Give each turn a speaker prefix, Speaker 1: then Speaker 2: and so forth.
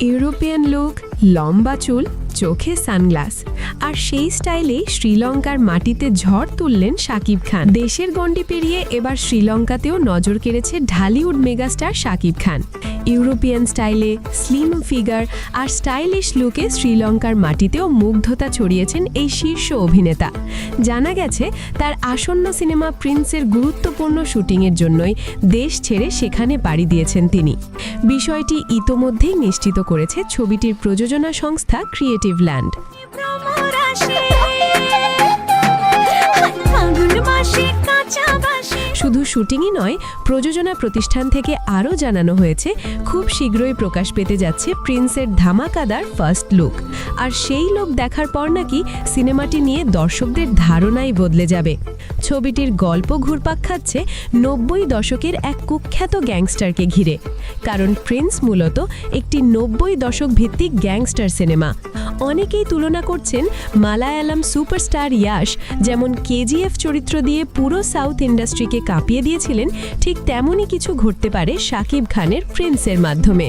Speaker 1: European look, লম্বা চুল, চোখে সানগ্লাস আর সেই স্টাইলে শ্রীলঙ্কার মাটিতে ঝড় তুললেন শাকিব খান। দেশের গণ্ডি পেরিয়ে এবার শ্রীলঙ্কাতেও নজর কেড়েছে ঢালিউড মেগাস্টার শাকিব খান। ইউরোপিয়ান স্টাইলে, স্লিম ফিগার আর স্টাইলিশ লুকে শ্রীলঙ্কার মাটিতেও মুগ্ধতা ছড়িয়েছেন এই শীর্ষ অভিনেতা। জানা গেছে তার আসন্ন সিনেমা প্রিন্সের গুরুত্বপূর্ণ শুটিংয়ের জন্যই দেশ ছেড়ে সেখানে পাড়ি দিয়েছেন তিনি। বিষয়টি ইতোমধ্যেই নিশ্চিত করেছে ছবিটির প্রযোজনা সংস্থা ক্রিয়েটিভ ল্যান্ড। শুধু শুটিংই নয়, প্রযোজনা প্রতিষ্ঠান থেকে আরও জানানো হয়েছে খুব শীঘ্রই প্রকাশ পেতে যাচ্ছে প্রিন্সের ধামাকাদার ফার্স্ট লুক। আর সেই লুক দেখার পর নাকি সিনেমাটি নিয়ে দর্শকদের ধারণাই বদলে যাবে। ছবিটির গল্প ঘুরপাক খাচ্ছে ৯০ দশকের এক কুখ্যাত গ্যাংস্টারকে ঘিরে, কারণ প্রিন্স মূলত একটি ৯০ দশক ভিত্তিক গ্যাংস্টার সিনেমা। অনেকেই তুলনা করছেন মালায়ালাম সুপারস্টার ইয়াশ যেমন কেজিএফ চরিত্র দিয়ে পুরো সাউথ ইন্ডাস্ট্রিকে কাঁপিয়ে দিয়েছিলেন, ঠিক তেমনই কিছু ঘটতে পারে শাকিব খানের প্রিন্সের মাধ্যমে।